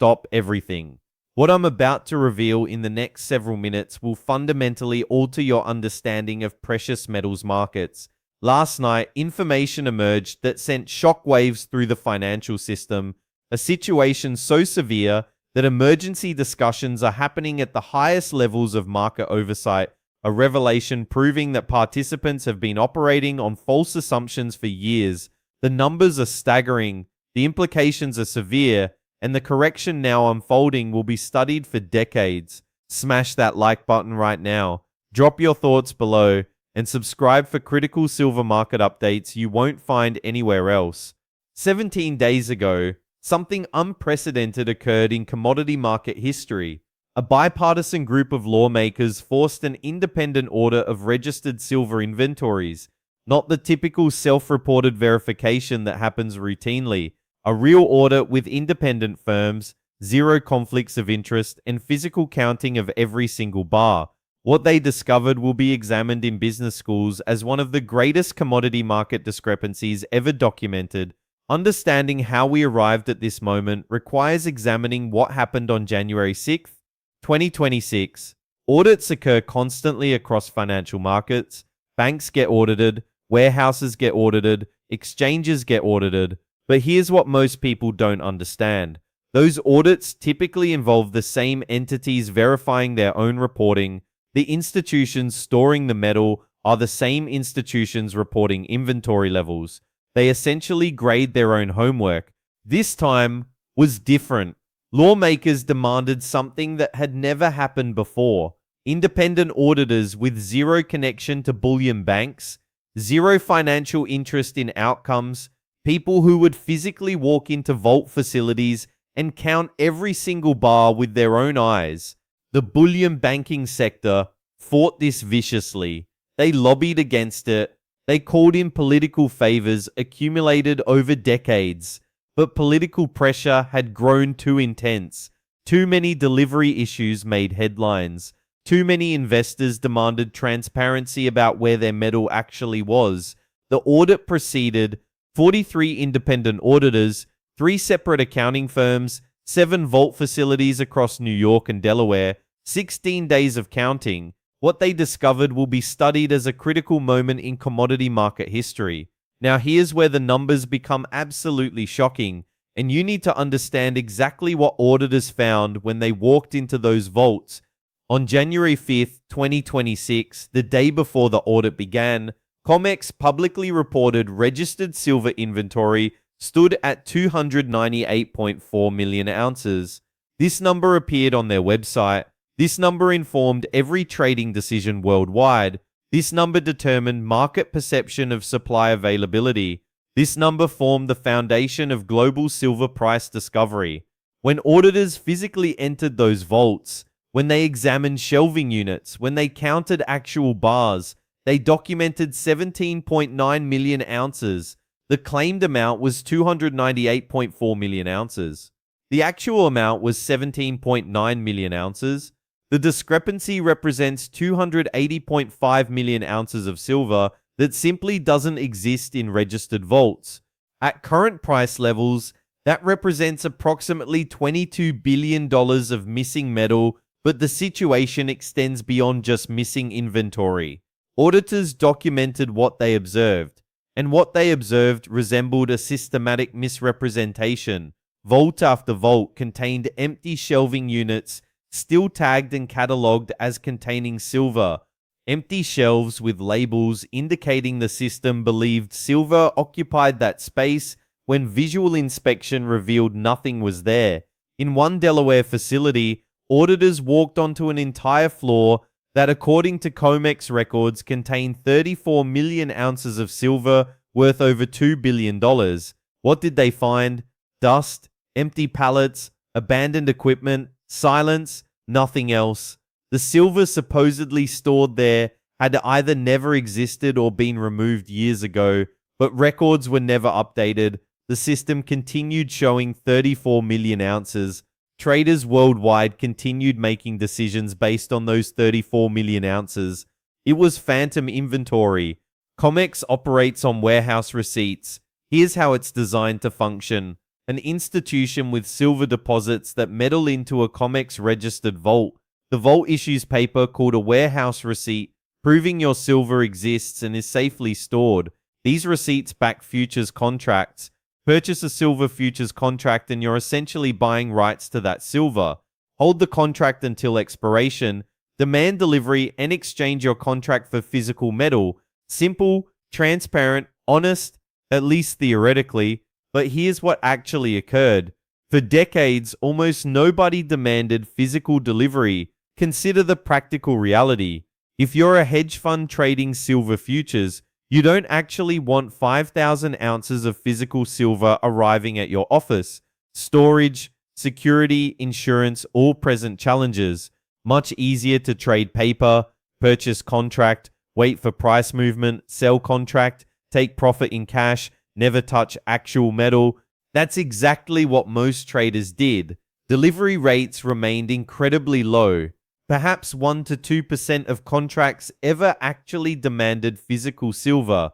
stop everything. What I'm about to reveal in the next several minutes will fundamentally alter your understanding of precious metals markets. Last night, information emerged that sent shockwaves through the financial system, a situation so severe that emergency discussions are happening at the highest levels of market oversight, a revelation proving that participants have been operating on false assumptions for years. The numbers are staggering, the implications are severe, and the correction now unfolding will be studied for decades. Smash that like button right now, drop your thoughts below, and subscribe for critical silver market updates you won't find anywhere else. 17 days ago, something unprecedented occurred in commodity market history. A bipartisan group of lawmakers forced an independent audit of registered silver inventories, not the typical self-reported verification that happens routinely. A real audit with independent firms, zero conflicts of interest, and physical counting of every single bar. What they discovered will be examined in business schools as one of the greatest commodity market discrepancies ever documented. Understanding how we arrived at this moment requires examining what happened on January 6, 2026. Audits occur constantly across financial markets. Banks get audited, warehouses get audited, exchanges get audited. But here's what most people don't understand. Those audits typically involve the same entities verifying their own reporting. The institutions storing the metal are the same institutions reporting inventory levels. They essentially grade their own homework. This time was different. Lawmakers demanded something that had never happened before. Independent auditors with zero connection to bullion banks, zero financial interest in outcomes, people who would physically walk into vault facilities and count every single bar with their own eyes. The bullion banking sector fought this viciously. They lobbied against it. They called in political favors accumulated over decades. But political pressure had grown too intense. Too many delivery issues made headlines. Too many investors demanded transparency about where their metal actually was. The audit proceeded. 43 independent auditors, 3 separate accounting firms, 7 vault facilities across New York and Delaware, 16 days of counting. What they discovered will be studied as a critical moment in commodity market history. Now here's where the numbers become absolutely shocking, and you need to understand exactly what auditors found when they walked into those vaults. On January 5th, 2026, the day before the audit began, COMEX publicly reported registered silver inventory stood at 298.4 million ounces. This number appeared on their website. This number informed every trading decision worldwide. This number determined market perception of supply availability. This number formed the foundation of global silver price discovery. When auditors physically entered those vaults, when they examined shelving units, when they counted actual bars, they documented 17.9 million ounces. The claimed amount was 298.4 million ounces. The actual amount was 17.9 million ounces. The discrepancy represents 280.5 million ounces of silver that simply doesn't exist in registered vaults. At current price levels, that represents approximately $22 billion of missing metal, but the situation extends beyond just missing inventory. Auditors documented what they observed, and what they observed resembled a systematic misrepresentation. Vault after vault contained empty shelving units, still tagged and catalogued as containing silver. Empty shelves with labels indicating the system believed silver occupied that space when visual inspection revealed nothing was there. In one Delaware facility, auditors walked onto an entire floor that, according to COMEX records, contained 34 million ounces of silver worth over $2 billion. What did they find? Dust, empty pallets, abandoned equipment, silence, nothing else. The silver supposedly stored there had either never existed or been removed years ago, but records were never updated. The system continued showing 34 million ounces. Traders worldwide continued making decisions based on those 34 million ounces. It was phantom inventory. COMEX operates on warehouse receipts. Here's how it's designed to function. an institution with silver deposits that meddle into a COMEX registered vault. The vault issues paper called a warehouse receipt, proving your silver exists and is safely stored. These receipts back futures contracts. Purchase a silver futures contract and you're essentially buying rights to that silver. Hold the contract until expiration. Demand delivery and exchange your contract for physical metal. Simple, transparent, honest, at least theoretically. But here's what actually occurred. For decades, almost nobody demanded physical delivery. Consider the practical reality. If you're a hedge fund trading silver futures, you don't actually want 5,000 ounces of physical silver arriving at your office. Storage, security, insurance, all present challenges. Much easier to trade paper, purchase contract, wait for price movement, sell contract, take profit in cash, never touch actual metal. That's exactly what most traders did. Delivery rates remained incredibly low. Perhaps 1 to 2% of contracts ever actually demanded physical silver,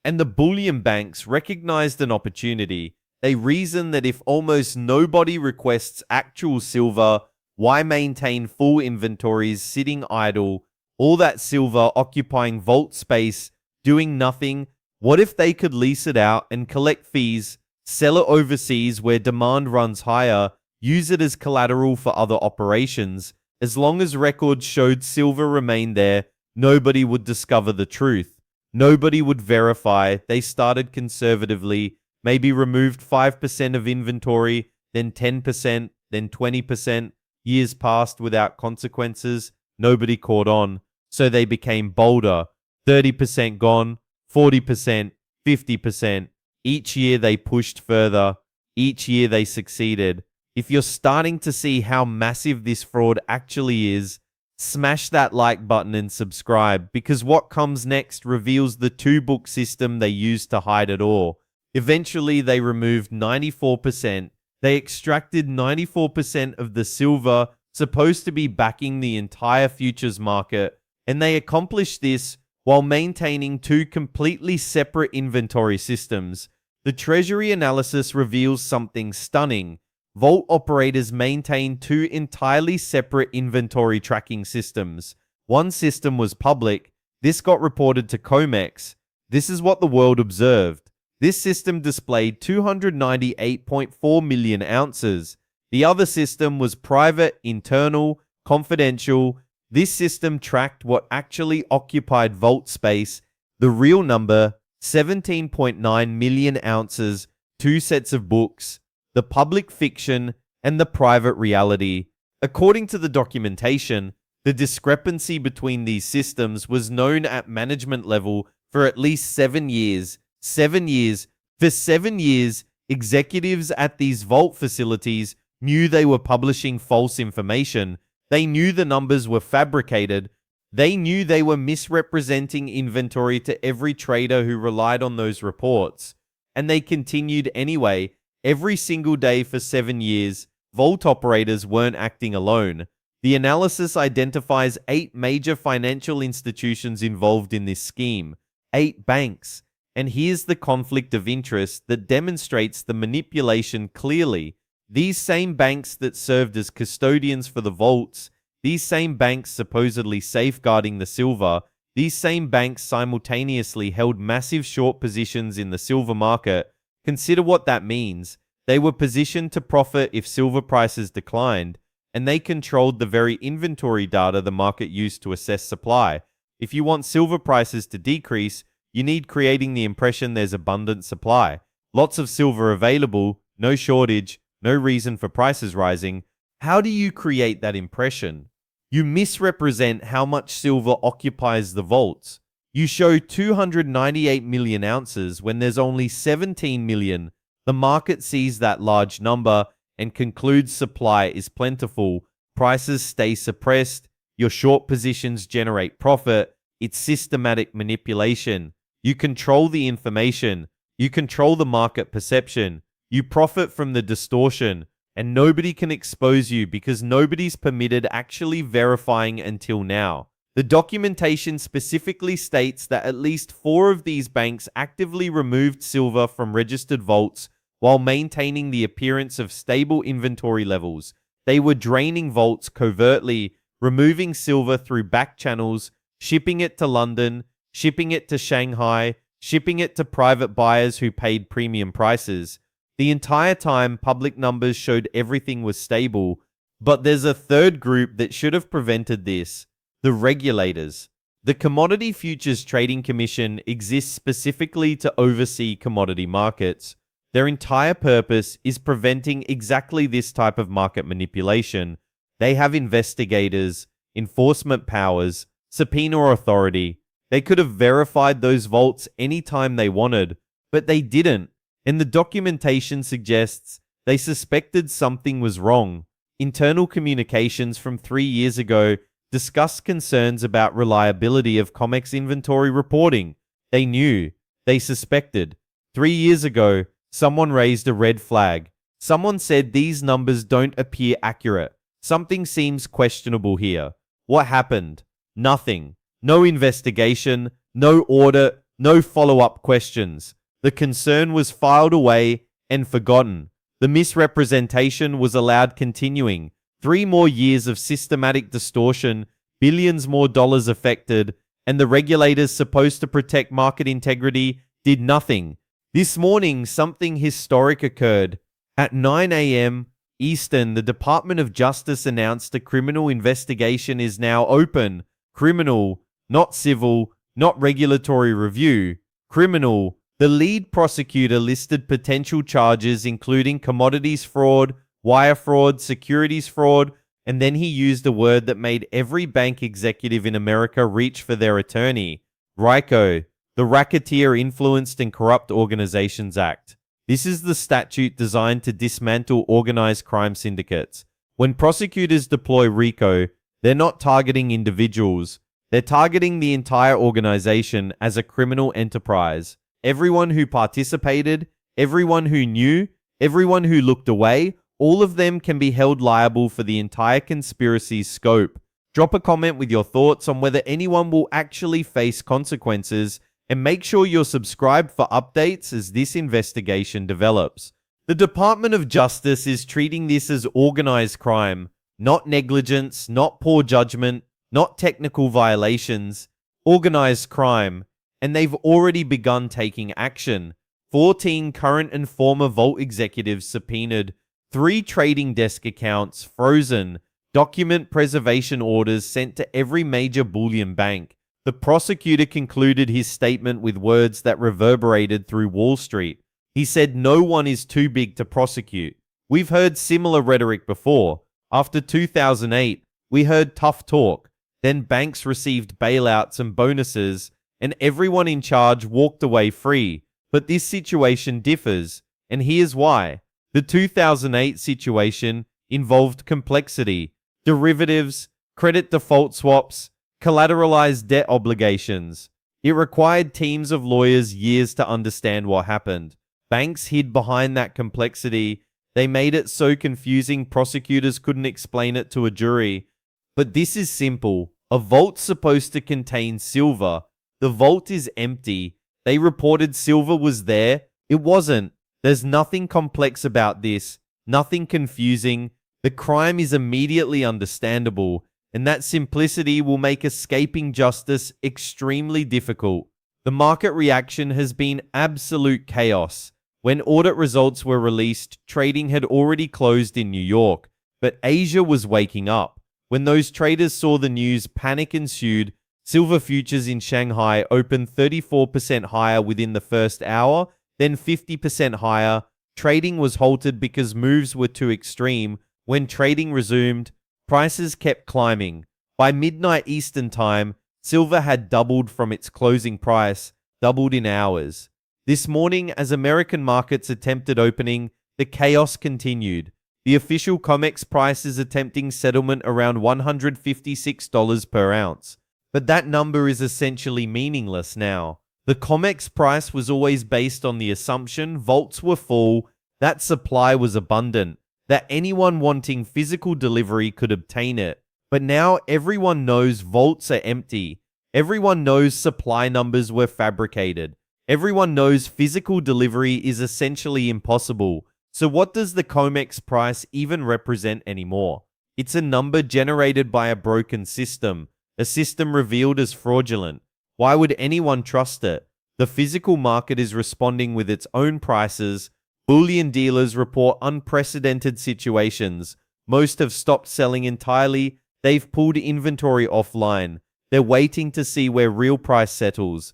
and the bullion banks recognized an opportunity. They reasoned that if almost nobody requests actual silver, why maintain full inventories sitting idle, all that silver occupying vault space, doing nothing? What if they could lease it out and collect fees, sell it overseas where demand runs higher, use it as collateral for other operations? As long as records showed silver remained there, nobody would discover the truth. Nobody would verify. They started conservatively, maybe removed 5% of inventory, then 10%, then 20%. Years passed without consequences. Nobody caught on. So they became bolder. 30% gone, 40%, 50%. Each year they pushed further. Each year they succeeded. If you're starting to see how massive this fraud actually is, smash that like button and subscribe, because what comes next reveals the two-book system they used to hide it all. Eventually, they removed 94%. They extracted 94% of the silver supposed to be backing the entire futures market, and they accomplished this while maintaining two completely separate inventory systems. The Treasury analysis reveals something stunning. Vault operators maintain two entirely separate inventory tracking systems. One system was public. This got reported to COMEX. This is what the world observed. This system displayed 298.4 million ounces. The other system was private, internal, confidential. This system tracked what actually occupied vault space. The real number, 17.9 million ounces, two sets of books. The public fiction, and the private reality. According to the documentation, the discrepancy between these systems was known at management level for at least 7 years. 7 years. For 7 years, executives at these vault facilities knew they were publishing false information. They knew the numbers were fabricated. They knew they were misrepresenting inventory to every trader who relied on those reports. And they continued anyway. Every single day for 7 years, vault operators weren't acting alone. The analysis identifies 8 major financial institutions involved in this scheme, 8 banks. And here's the conflict of interest that demonstrates the manipulation clearly. These same banks that served as custodians for the vaults, these same banks supposedly safeguarding the silver, these same banks simultaneously held massive short positions in the silver market. Consider what that means. They were positioned to profit if silver prices declined, and they controlled the very inventory data the market used to assess supply. If you want silver prices to decrease, you need creating the impression there's abundant supply. Lots of silver available, no shortage, no reason for prices rising. How do you create that impression? You misrepresent how much silver occupies the vaults. You show 298 million ounces when there's only 17 million. The market sees that large number and concludes supply is plentiful. Prices stay suppressed. Your short positions generate profit. It's systematic manipulation. You control the information. You control the market perception. You profit from the distortion. And nobody can expose you because nobody's permitted actually verifying until now. The documentation specifically states that at least 4 of these banks actively removed silver from registered vaults while maintaining the appearance of stable inventory levels. They were draining vaults covertly, removing silver through back channels, shipping it to London, shipping it to Shanghai, shipping it to private buyers who paid premium prices. The entire time, public numbers showed everything was stable. But there's a third group that should have prevented this: the regulators. The Commodity Futures Trading Commission exists specifically to oversee commodity markets. Their entire purpose is preventing exactly this type of market manipulation. They have investigators, enforcement powers, subpoena authority. They could have verified those vaults anytime they wanted, but they didn't. And the documentation suggests they suspected something was wrong. Internal communications from 3 years ago discussed concerns about reliability of COMEX inventory reporting. They knew. They suspected. 3 years ago, someone raised a red flag. Someone said these numbers don't appear accurate. Something seems questionable here. What happened? Nothing. No investigation, no audit, no follow-up questions. The concern was filed away and forgotten. The misrepresentation was allowed continuing. 3 more years of systematic distortion, billions more dollars affected, and the regulators supposed to protect market integrity did nothing. This morning, something historic occurred. At 9 a.m. Eastern, the Department of Justice announced a criminal investigation is now open. Criminal, not civil, not regulatory review. Criminal. The lead prosecutor listed potential charges including commodities fraud, wire fraud, securities fraud, and then he used a word that made every bank executive in America reach for their attorney. RICO, the Racketeer Influenced and Corrupt Organizations Act. This is the statute designed to dismantle organized crime syndicates. When prosecutors deploy RICO, they're not targeting individuals. They're targeting the entire organization as a criminal enterprise. Everyone who participated, everyone who knew, everyone who looked away, all of them can be held liable for the entire conspiracy's scope. Drop a comment with your thoughts on whether anyone will actually face consequences, and make sure you're subscribed for updates as this investigation develops. The Department of Justice is treating this as organized crime, not negligence, not poor judgment, not technical violations, organized crime. And they've already begun taking action. 14 current and former Vault executives subpoenaed, 3 trading desk accounts frozen, document preservation orders sent to every major bullion bank. The prosecutor concluded his statement with words that reverberated through Wall Street. He said no one is too big to prosecute. We've heard similar rhetoric before. After 2008, we heard tough talk. Then banks received bailouts and bonuses, and everyone in charge walked away free. But this situation differs, and here's why. The 2008 situation involved complexity, derivatives, credit default swaps, collateralized debt obligations. It required teams of lawyers years to understand what happened. Banks hid behind that complexity. They made it so confusing prosecutors couldn't explain it to a jury. But this is simple. A vault's supposed to contain silver. The vault is empty. They reported silver was there. It wasn't. There's nothing complex about this. Nothing confusing. The crime is immediately understandable, and that simplicity will make escaping justice extremely difficult. The market reaction has been absolute chaos. When audit results were released, trading had already closed in New York, but Asia was waking up. When those traders saw the news, panic ensued. Silver futures in Shanghai opened 34% higher within the first hour, then 50% higher. Trading was halted because moves were too extreme. When trading resumed, prices kept climbing. By midnight Eastern Time, silver had doubled from its closing price, doubled in hours. This morning, as American markets attempted opening, the chaos continued. The official COMEX price is attempting settlement around $156 per ounce. But that number is essentially meaningless now. The COMEX price was always based on the assumption vaults were full, that supply was abundant, that anyone wanting physical delivery could obtain it. But now everyone knows vaults are empty. Everyone knows supply numbers were fabricated. Everyone knows physical delivery is essentially impossible. So what does the COMEX price even represent anymore? It's a number generated by a broken system, a system revealed as fraudulent. Why would anyone trust it? The physical market is responding with its own prices. Bullion dealers report unprecedented situations. Most have stopped selling entirely. They've pulled inventory offline. They're waiting to see where real price settles.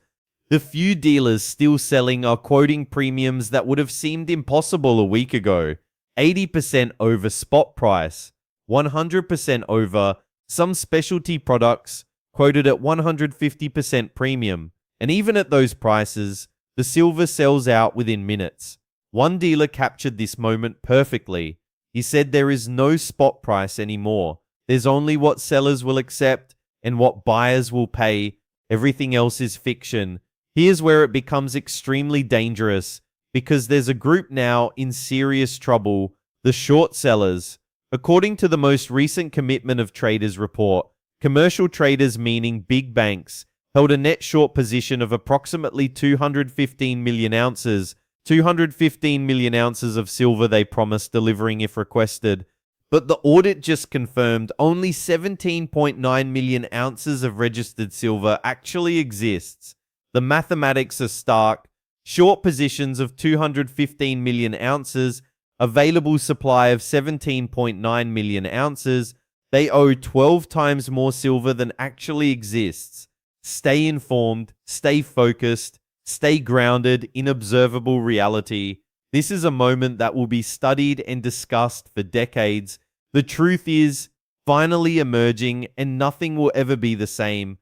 The few dealers still selling are quoting premiums that would have seemed impossible a week ago. 80% over spot price, 100% over some specialty products quoted at 150% premium. And even at those prices, the silver sells out within minutes. One dealer captured this moment perfectly. He said there is no spot price anymore. There's only what sellers will accept and what buyers will pay. Everything else is fiction. Here's where it becomes extremely dangerous, because there's a group now in serious trouble, the short sellers. According to the most recent Commitment of Traders report, commercial traders, meaning big banks, held a net short position of approximately 215 million ounces, 215 million ounces of silver they promised delivering if requested. But the audit just confirmed only 17.9 million ounces of registered silver actually exists. The mathematics are stark. Short positions of 215 million ounces, available supply of 17.9 million ounces. They owe 12 times more silver than actually exists. Stay informed, stay focused, stay grounded in observable reality. This is a moment that will be studied and discussed for decades. The truth is finally emerging, and nothing will ever be the same.